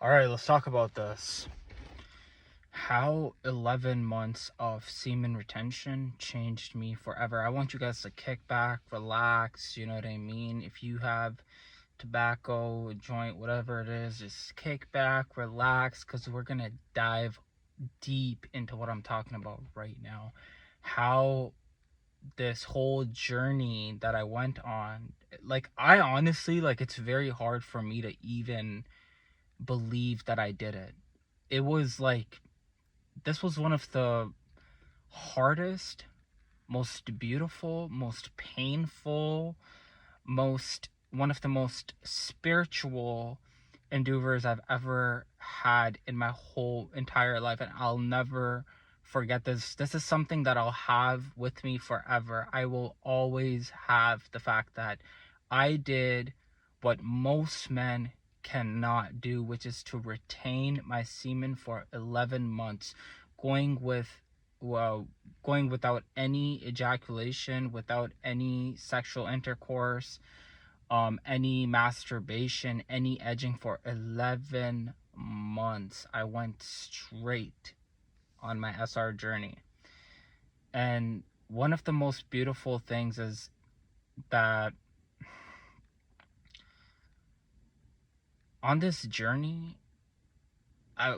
All right, let's talk about this. How 11 months of semen retention changed me forever. I want you guys to kick back, relax, you know what I mean? If you have tobacco, a joint, whatever it is, just kick back, relax, because we're going to dive deep into what I'm talking about right now. How this whole journey that I went on, like, I honestly, like, it's very hard for me to even believe that I did it. It was like, this was one of the hardest, most beautiful, most painful, one of the most spiritual endeavors I've ever had in my whole entire life, and I'll never forget this. This is something that I'll have with me forever. I will always have the fact that I did what most men cannot do, which is to retain my semen for 11 months, going without any ejaculation, without any sexual intercourse, any masturbation, any edging for 11 months. I went straight on my SR journey. And one of the most beautiful things is that on this journey,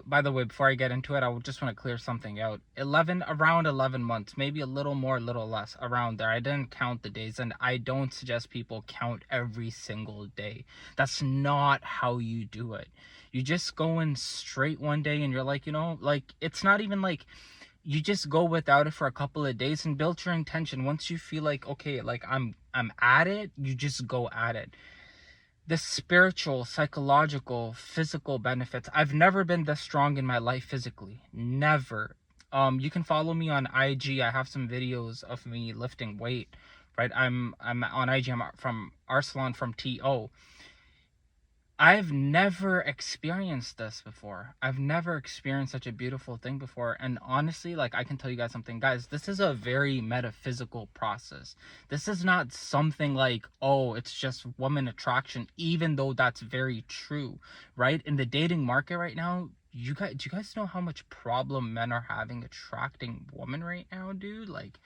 by the way, before I get into it, I just want to clear something out. Around 11 months, maybe a little more, a little less, around there. I didn't count the days, and I don't suggest people count every single day. That's not how you do it. You just go in straight one day, and you're like, like, it's not even like you just go without it for a couple of days and build your intention. Once you feel like, okay, like I'm at it, you just go at it. The spiritual, psychological, physical benefits. I've never been this strong in my life physically. Never. You can follow me on IG. I have some videos of me lifting weight, right? I'm on IG. I'm from Arsalan from TO. I've never experienced this before. I've never experienced such a beautiful thing before. And honestly, like, I can tell you guys something. Guys, this is a very metaphysical process. This is not something like, oh, it's just woman attraction, even though that's very true, right? In the dating market right now, do you guys know how much problem men are having attracting women right now, dude? Like,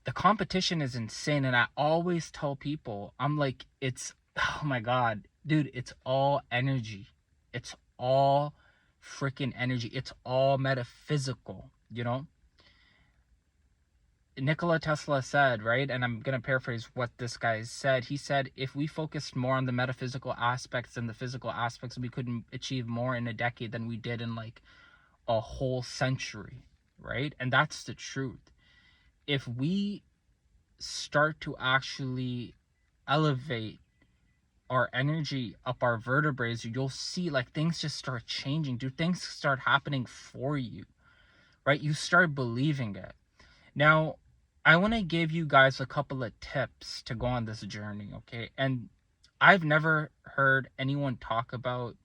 the competition is insane. And I always tell people, I'm like, oh my God, dude, it's all energy. It's all freaking energy. It's all metaphysical, Nikola Tesla said, right? And I'm going to paraphrase what this guy said. He said, if we focused more on the metaphysical aspects than the physical aspects, we could achieve more in a decade than we did in like a whole century, right? And that's the truth. If we start to actually elevate our energy up our vertebrae, you'll see like things just start changing. Dude, things start happening for you, right? You start believing it. Now, I want to give you guys a couple of tips to go on this journey, okay? And I've never heard anyone talk about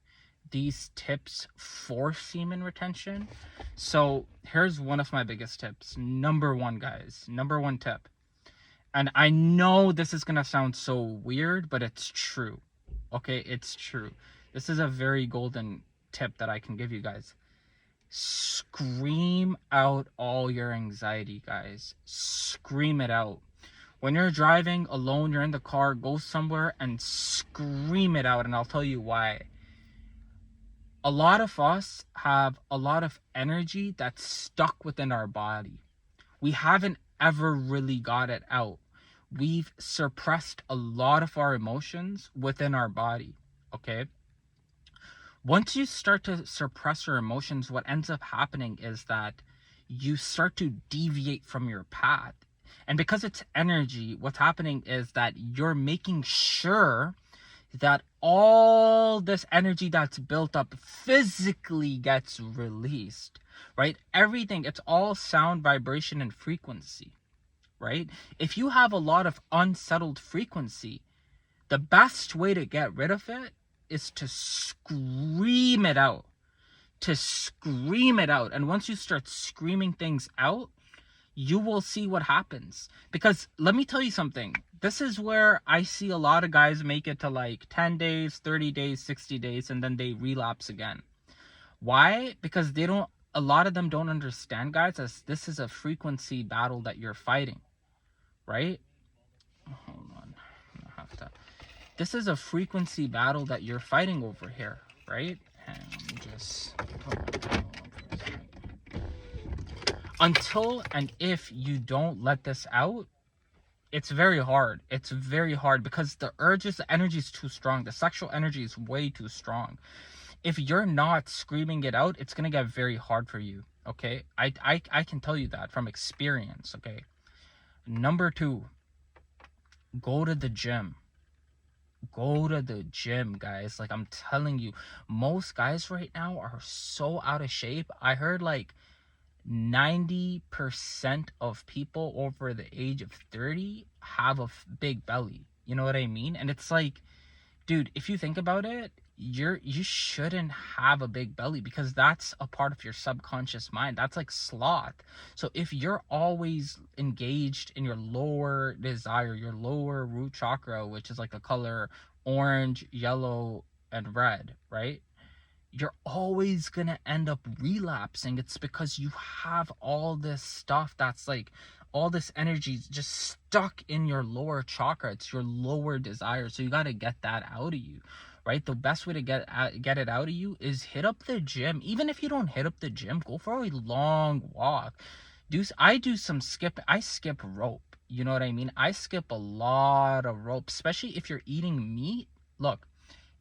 these tips for semen retention. So here's one of my biggest tips. Number one, guys, number one tip. And I know this is going to sound so weird, but it's true. Okay, it's true. This is a very golden tip that I can give you guys. Scream out all your anxiety, guys. Scream it out. When you're driving alone, you're in the car, go somewhere and scream it out. And I'll tell you why. A lot of us have a lot of energy that's stuck within our body. We haven't ever really got it out. We've suppressed a lot of our emotions within our body, okay? Once you start to suppress your emotions, what ends up happening is that you start to deviate from your path. And because it's energy, what's happening is that you're making sure that all this energy that's built up physically gets released, right? Everything, it's all sound, vibration, and frequency, right? If you have a lot of unsettled frequency, the best way to get rid of it is to scream it out. And once you start screaming things out, you will see what happens. Because let me tell you something. This is where I see a lot of guys make it to like 10 days, 30 days, 60 days, and then they relapse again. Why? Because they don't, a lot of them don't understand, guys, as this is a frequency battle that you're fighting, right? Hold on. I have to. This is a frequency battle that you're fighting over here, right? And let me just. Until and if you don't let this out, it's very hard. It's very hard because the urges, the energy is too strong. The sexual energy is way too strong. If you're not screaming it out, it's gonna get very hard for you. Okay, I can tell you that from experience. Okay, number 2, go to the gym. Go to the gym, guys. Like, I'm telling you, most guys right now are so out of shape. I heard like 90% of people over the age of 30 have a big belly. You know what I mean? And it's like, dude, if you think about it, you shouldn't have a big belly because that's a part of your subconscious mind. That's like sloth. So if you're always engaged in your lower desire, your lower root chakra, which is like the color orange, yellow, and red, right? You're always gonna end up relapsing. It's because you have all this stuff that's like, all this energy just stuck in your lower chakra. It's your lower desire. So you got to get that out of you, right? The best way to get it out of you is hit up the gym. Even if you don't hit up the gym, go for a long walk. I skip rope. You know what I mean? I skip a lot of rope, especially if you're eating meat. Look,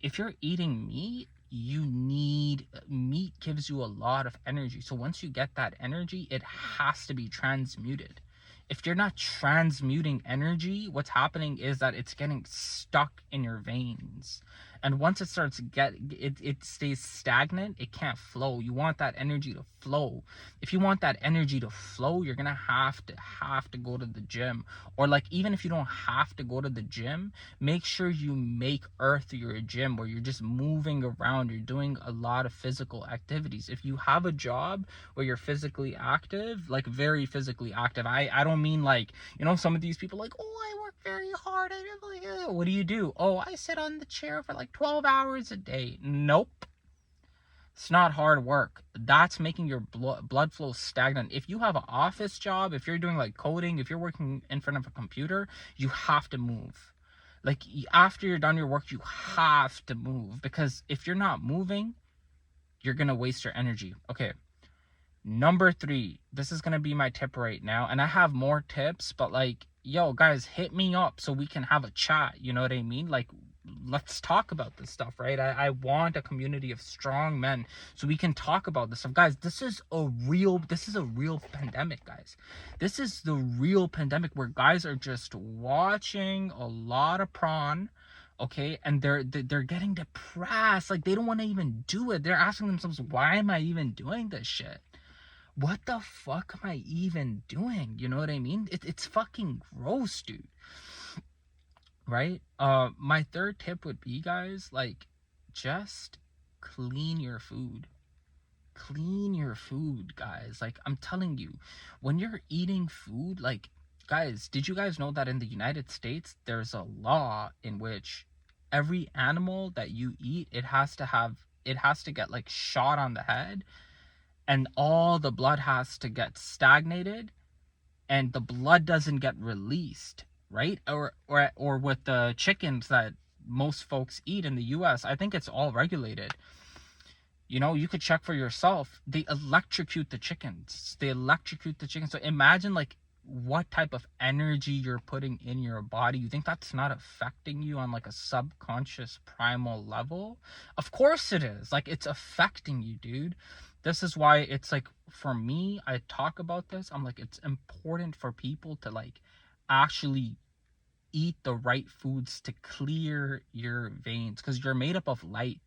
if you're eating meat, you need meat, gives you a lot of energy. So once you get that energy, it has to be transmuted. If you're not transmuting energy, what's happening is that it's getting stuck in your veins. And once it starts it stays stagnant, it can't flow. You want that energy to flow. If you want that energy to flow, you're gonna have to go to the gym. Or like, even if you don't have to go to the gym, make sure you make earth your gym where you're just moving around, you're doing a lot of physical activities. If you have a job where you're physically active, like very physically active, I don't mean like, you know, some of these people like, oh, I work very hard. What do? Oh, I sit on the chair for like 12 hours a day. Nope. It's not hard work. That's making your blood flow stagnant. If you have an office job, if you're doing like coding, if you're working in front of a computer, you have to move. Like, after you're done your work, you have to move, because if you're not moving, you're gonna waste your energy. Okay, number 3, this is gonna be my tip right now, and I have more tips, but like, yo guys, hit me up so we can have a chat. You know what I mean? Like, let's talk about this stuff, right? I want a community of strong men so we can talk about this stuff, guys. This is a real pandemic, guys. This is the real pandemic where guys are just watching a lot of prawn, okay, and they're getting depressed. Like, they don't want to even do it. They're asking themselves, why am I even doing this shit? What the fuck am I even doing? You know what I mean? It's fucking gross, dude. Right? My third tip would be, guys, like, just clean your food. Clean your food, guys. Like, I'm telling you, when you're eating food, like, guys, did you guys know that in the United States, there's a law in which every animal that you eat, it has to get like shot on the head, and all the blood has to get stagnated, and the blood doesn't get released, right? Or with the chickens that most folks eat in the US, I think it's all regulated. You know, you could check for yourself. They electrocute the chickens. So imagine like what type of energy you're putting in your body. You think that's not affecting you on like a subconscious primal level? Of course it is. Like, it's affecting you, dude. This is why it's like, for me, I talk about this. I'm like, it's important for people to like actually eat the right foods to clear your veins, because you're made up of light.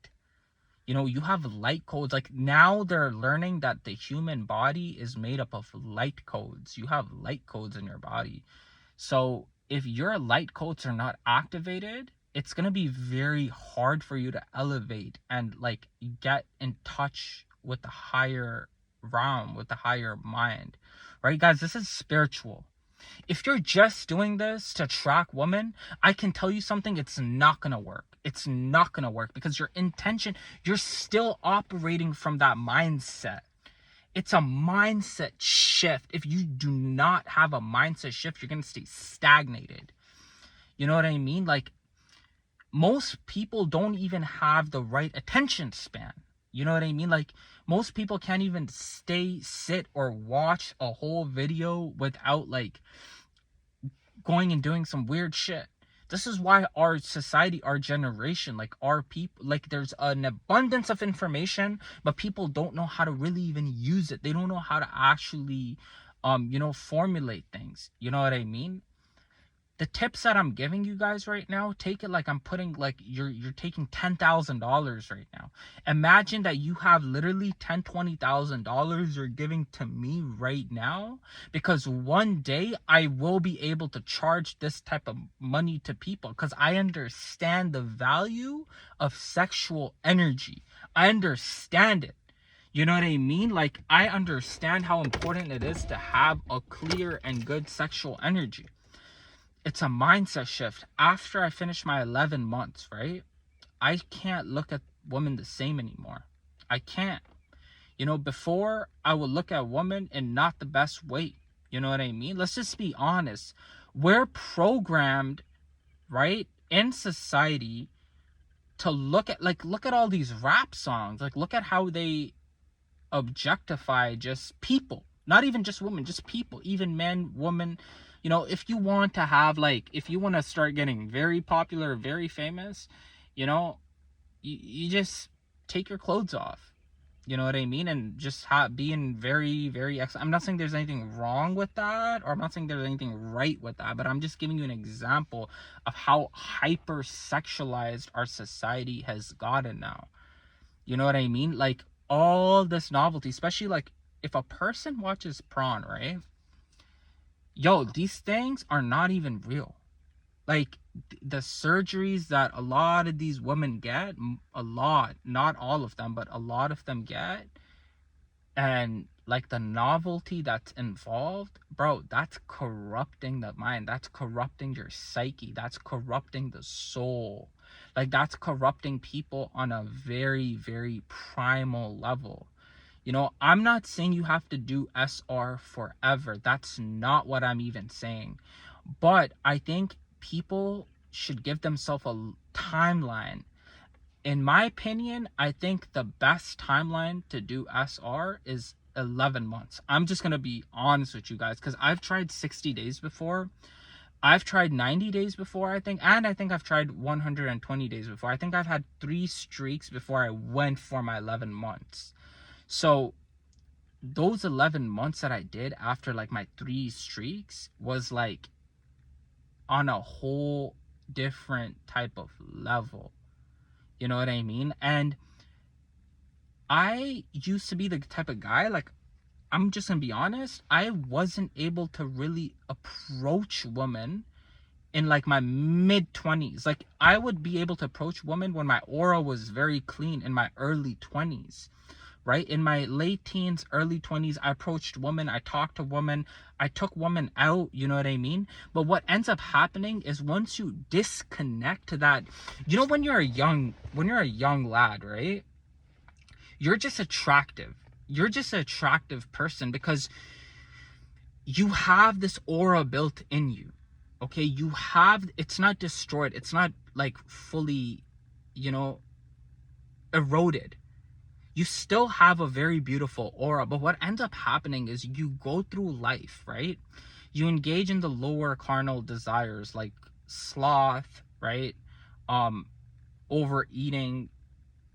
You know, you have light codes. Like, now they're learning that the human body is made up of light codes. You have light codes in your body. So if your light codes are not activated, it's going to be very hard for you to elevate and like get in touch with the higher realm, with the higher mind, right, guys? This is spiritual. If you're just doing this to attract women, I can tell you something, it's not gonna work. It's not gonna work because your intention, you're still operating from that mindset. It's a mindset shift. If you do not have a mindset shift, you're gonna stay stagnated. You know what I mean? Like, most people don't even have the right attention span. You know what I mean? Like, most people can't even sit or watch a whole video without like going and doing some weird shit. This is why our society, our generation, like our people, like there's an abundance of information, but people don't know how to really even use it. They don't know how to actually, formulate things. You know what I mean? The tips that I'm giving you guys right now, take it like I'm putting, like you're taking $10,000 right now. Imagine that you have literally $20,000 you're giving to me right now, because one day I will be able to charge this type of money to people, because I understand the value of sexual energy. I understand it. You know what I mean? Like, I understand how important it is to have a clear and good sexual energy. It's a mindset shift. After I finish my 11 months, right? I can't look at women the same anymore. I can't. Before I would look at women in not the best way. You know what I mean? Let's just be honest. We're programmed, right, in society to look at all these rap songs. Like, look at how they objectify just people. Not even just women, just people, even men, women. If you want to have, like, if you want to start getting very popular, very famous, you just take your clothes off. You know what I mean? And just being very, very, I'm not saying there's anything wrong with that, or I'm not saying there's anything right with that, but I'm just giving you an example of how hyper sexualized our society has gotten now. You know what I mean? Like, all this novelty, especially like if a person watches prawn, right? Yo, these things are not even real. Like, the surgeries that a lot of these women get, a lot, not all of them, but a lot of them get, and like the novelty that's involved, bro, that's corrupting the mind. That's corrupting your psyche. That's corrupting the soul. Like, that's corrupting people on a very, very primal level. I'm not saying you have to do SR forever. That's not what I'm even saying. But I think people should give themselves a timeline. In my opinion, I think the best timeline to do SR is 11 months. I'm just going to be honest with you guys, because I've tried 60 days before. I've tried 90 days before, I think. And I think I've tried 120 days before. I think I've had 3 streaks before I went for my 11 months. So those 11 months that I did after like my 3 streaks was like on a whole different type of level. You know what I mean? And I used to be the type of guy, like, I'm just gonna be honest, I wasn't able to really approach women in like my mid-20s. Like, I would be able to approach women when my aura was very clean in my early 20s. Right? In my late teens, early 20s, I approached women, I talked to women, I took women out, you know what I mean? But what ends up happening is, once you disconnect to that, when you're a young lad, right? You're just attractive. You're just an attractive person because you have this aura built in you. Okay? It's not destroyed. It's not like fully, eroded. You still have a very beautiful aura, but what ends up happening is you go through life, right? You engage in the lower carnal desires like sloth, right? Overeating,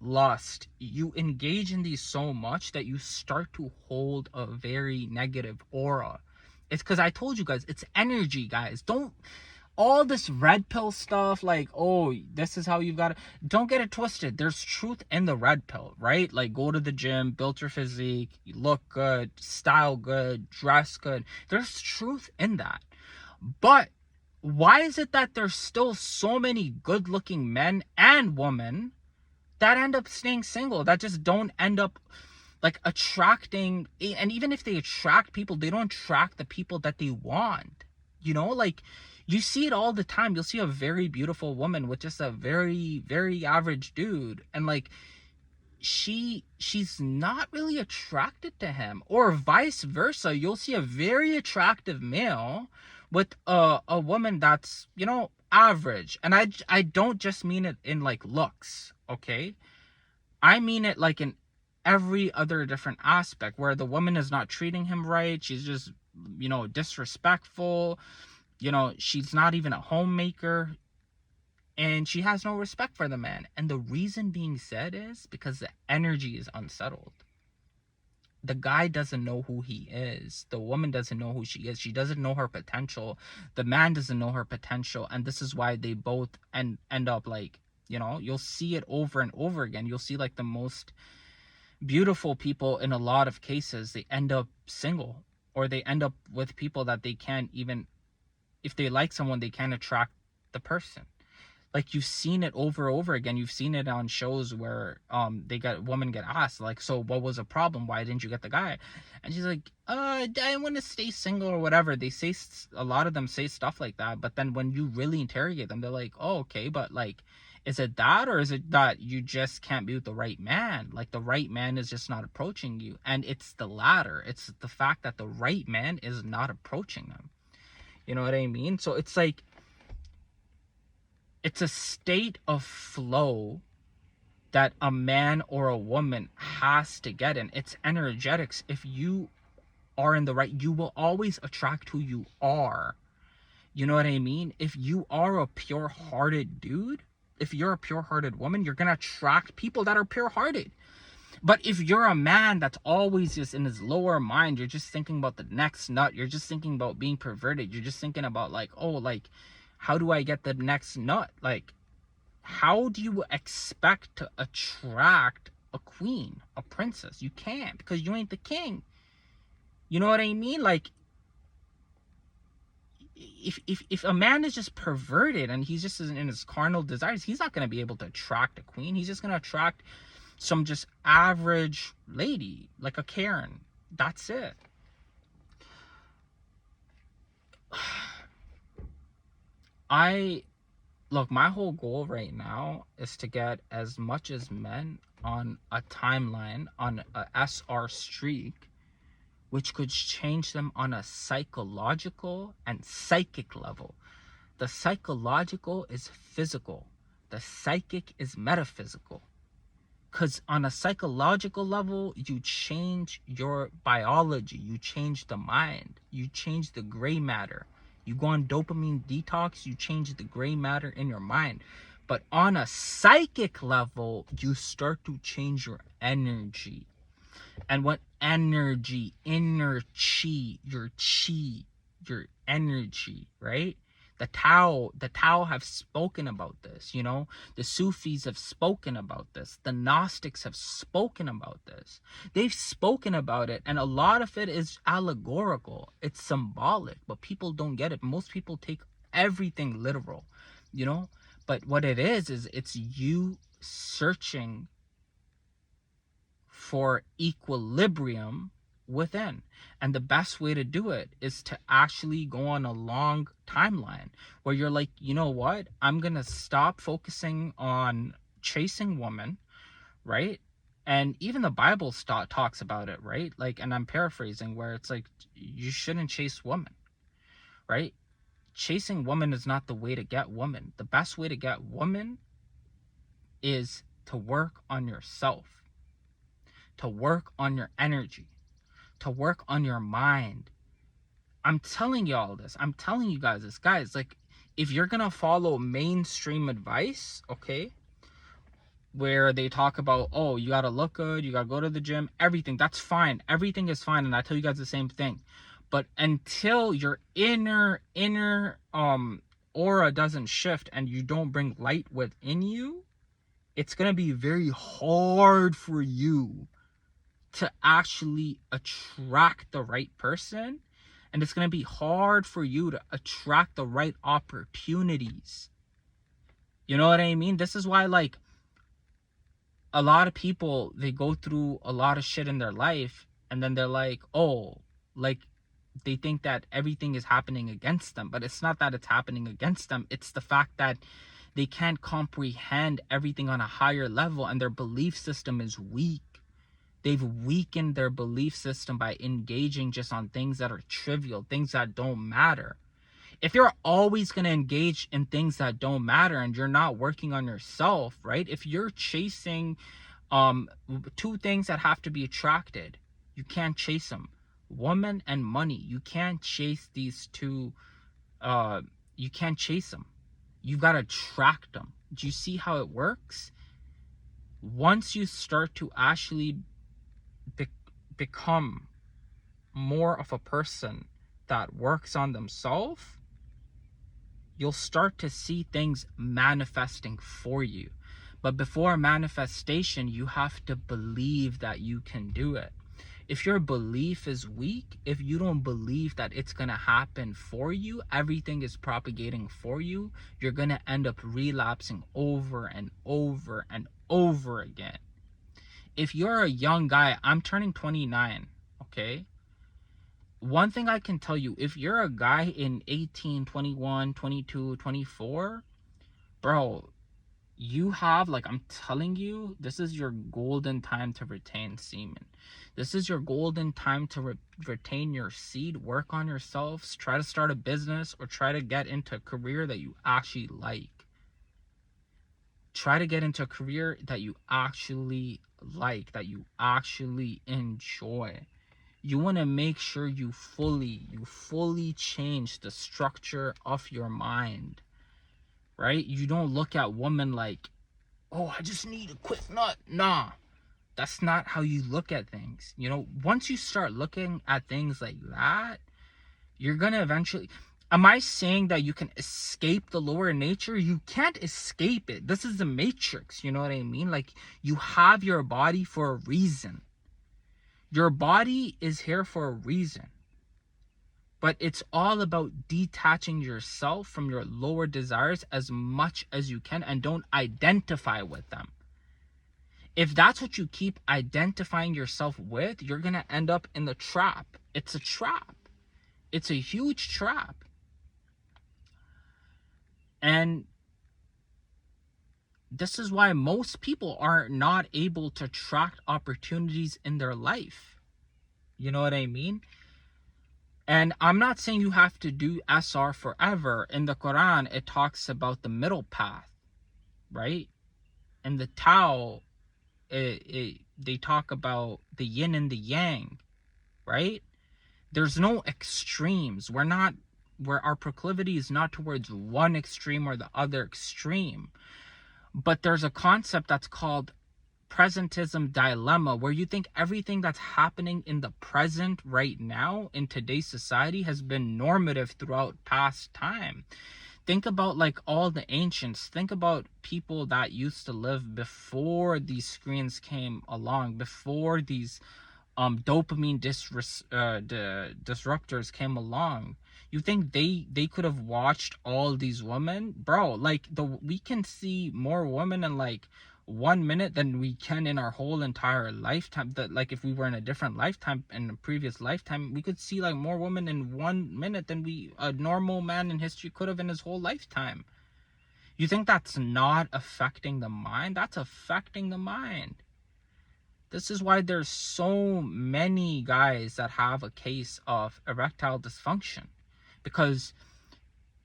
lust. You engage in these so much that you start to hold a very negative aura. It's because I told you guys, it's energy, guys. Don't, all this red pill stuff, like, oh, this is how you've got to, don't get it twisted. There's truth in the red pill, right? Like, go to the gym, build your physique, you look good, style good, dress good. There's truth in that. But why is it that there's still so many good looking men and women that end up staying single, that just don't end up like attracting, and even if they attract people, they don't attract the people that they want. You know, like you see it all the time. You'll see a very beautiful woman with just a very, very average dude, and like she's not really attracted to him, or vice versa. You'll see a very attractive male with a woman that's, you know, average. And I don't just mean it in like looks, okay? I mean it like in every other different aspect, where the woman is not treating him right. She's just, you know, disrespectful. You know, she's not even a homemaker, and she has no respect for the man. And the reason being said is because the energy is unsettled. The guy doesn't know who he is. The woman doesn't know who she is. She doesn't know her potential. The man doesn't know her potential. And this is why they both end up like, you know, you'll see it over and over again. You'll see like the most beautiful people in a lot of cases, they end up single, or they end up with people that they can't even, if they like someone, they can't attract the person. Like you've seen it over and over again. You've seen it on shows where they got women get asked like, so what was the problem, why didn't you get the guy? And she's like, I want to stay single, or whatever. They say, a lot of them say stuff like that, but then when you really interrogate them, they're like, oh, okay, but like, is it that, or is it that you just can't be with the right man? Like the right man is just not approaching you. And it's the latter. It's the fact that the right man is not approaching them. You know what I mean? So it's like, it's a state of flow that a man or a woman has to get in. It's energetics. If you are in the right, you will always attract who you are. You know what I mean? If you are a pure-hearted dude, if you're a pure-hearted woman, you're going to attract people that are pure-hearted. But if you're a man that's always just in his lower mind, you're just thinking about the next nut, you're just thinking about being perverted, you're just thinking about like, oh, like, how do I get the next nut? Like, how do you expect to attract a queen, a princess? You can't, because you ain't the king. You know what I mean? Like, if a man is just perverted and he's just in his carnal desires, he's not going to be able to attract a queen. He's just going to attract some just average lady, like a Karen. That's it. Look, my whole goal right now is to get as much as men on a timeline, on a SR streak, which could change them on a psychological and psychic level. The psychological is physical. The psychic is metaphysical. Because on a psychological level, you change your biology. You change the mind. You change the gray matter. You go on dopamine detox, you change the gray matter in your mind. But on a psychic level, you start to change your energy. And what energy, inner chi, your energy, right? The Tao have spoken about this, you know? The Sufis have spoken about this. The Gnostics have spoken about this. They've spoken about it, and a lot of it is allegorical. It's symbolic, but people don't get it. Most people take everything literal, you know? But what it is it's you searching for equilibrium within. And the best way to do it is to actually go on a long timeline where you're like, you know what? I'm going to stop focusing on chasing women, right? And even the Bible talks about it, right? Like, and I'm paraphrasing, where it's like, you shouldn't chase women, right? Chasing women is not the way to get women. The best way to get women is to work on yourself, to work on your energy, to work on your mind. I'm telling y'all this. I'm telling you guys this. Guys, like, if you're going to follow mainstream advice, okay, where they talk about, oh, you got to look good, you got to go to the gym, everything, that's fine. Everything is fine. And I tell you guys the same thing. But until your inner aura doesn't shift and you don't bring light within you, it's going to be very hard for you to actually attract the right person, and it's going to be hard for you to attract the right opportunities. You know what I mean? This is why, like, a lot of people, they go through a lot of shit in their life, and then they're like, oh, like, they think that everything is happening against them, but it's not that it's happening against them. It's the fact that they can't comprehend everything on a higher level, and their belief system is weak. They've weakened their belief system by engaging just on things that are trivial, things that don't matter. If you're always going to engage in things that don't matter and you're not working on yourself, right? If you're chasing two things that have to be attracted, you can't chase them: woman and money. You can't chase these two. You can't chase them. You've got to attract them. Do you see how it works? Once you start to actually become more of a person that works on themselves, you'll start to see things manifesting for you. But before manifestation, you have to believe that you can do it. If your belief is weak, if you don't believe that it's going to happen for you, everything is propagating for you, you're going to end up relapsing over and over and over again. If you're a young guy, I'm turning 29, okay? One thing I can tell you, if you're a guy in 18, 21, 22, 24, bro, you have, like, I'm telling you, this is your golden time to retain semen. This is your golden time to retain your seed, work on yourselves, try to start a business, or try to get into a career that you actually like. Try to get into a career that you actually like, that you actually enjoy. You want to make sure you fully change the structure of your mind, right? You don't look at women like, oh, I just need a quick nut. Nah, that's not how you look at things. You know, once you start looking at things like that, you're gonna eventually... Am I saying that you can escape the lower nature? You can't escape it. This is the matrix, you know what I mean? Like, you have your body for a reason. Your body is here for a reason. But it's all about detaching yourself from your lower desires as much as you can, and don't identify with them. If that's what you keep identifying yourself with, you're going to end up in the trap. It's a trap. It's a huge trap. And this is why most people are not able to attract opportunities in their life. You know what I mean? And I'm not saying you have to do SR forever. In the Quran, it talks about the middle path, right? In the Tao, they talk about the yin and the yang, right? There's no extremes. Where our proclivity is not towards one extreme or the other extreme. But there's a concept that's called presentism dilemma, where you think everything that's happening in the present right now in today's society has been normative throughout past time. Think about, like, all the ancients. Think about people that used to live before these screens came along, before these dopamine disruptors came along. You think they could have watched all these women? Bro, like, we can see more women in like 1 minute than we can in our whole entire lifetime. That, like, if we were in a different lifetime, in a previous lifetime, we could see like more women in 1 minute than a normal man in history could have in his whole lifetime. You think that's not affecting the mind? That's affecting the mind. This is why there's so many guys that have a case of erectile dysfunction, because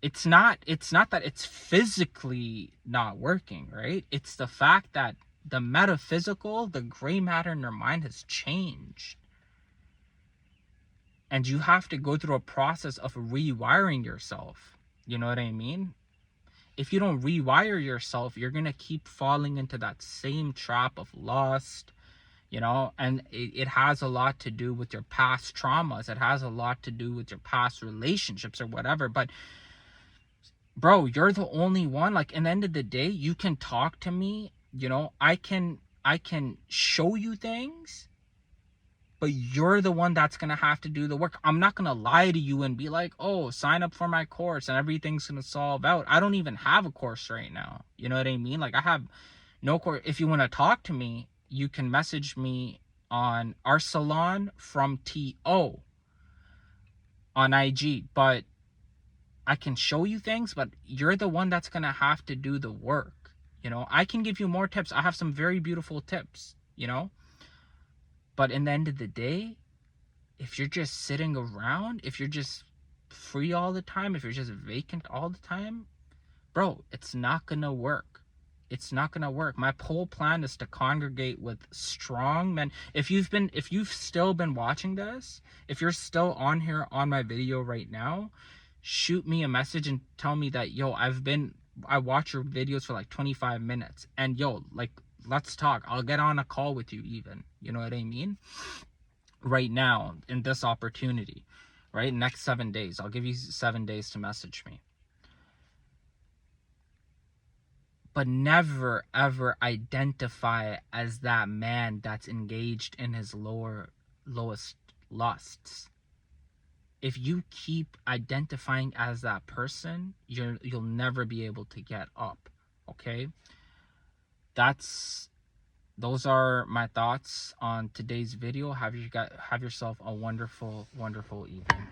it's not that it's physically not working, right? It's the fact that the metaphysical, the gray matter in your mind has changed. And you have to go through a process of rewiring yourself. You know what I mean? If you don't rewire yourself, you're going to keep falling into that same trap of lust, you know, and it has a lot to do with your past traumas. It has a lot to do with your past relationships or whatever. But bro, you're the only one. Like, in the end of the day, you can talk to me, you know, I can show you things, but you're the one that's gonna have to do the work. I'm not gonna lie to you and be like, oh, sign up for my course and everything's gonna solve out. I don't even have a course right now. You know what I mean? Like, I have No court. If you want to talk to me, you can message me on our salon from TO on IG. But I can show you things, but you're the one that's gonna have to do the work. You know, I can give you more tips. I have some very beautiful tips, you know. But in the end of the day, if you're just sitting around, if you're just free all the time, if you're just vacant all the time, bro, it's not gonna work. It's not gonna work. My whole plan is to congregate with strong men. If you've still been watching this, if you're still on here on my video right now, shoot me a message and tell me that, yo, I watch your videos for like 25 minutes, and yo, like, let's talk. I'll get on a call with you even. You know what I mean? Right now, in this opportunity, right? Next 7 days. I'll give you 7 days to message me. But never ever identify as that man that's engaged in his lowest lusts. If you keep identifying as that person, you'll never be able to get up. Okay? Those are my thoughts on today's video. Have yourself a wonderful, wonderful evening.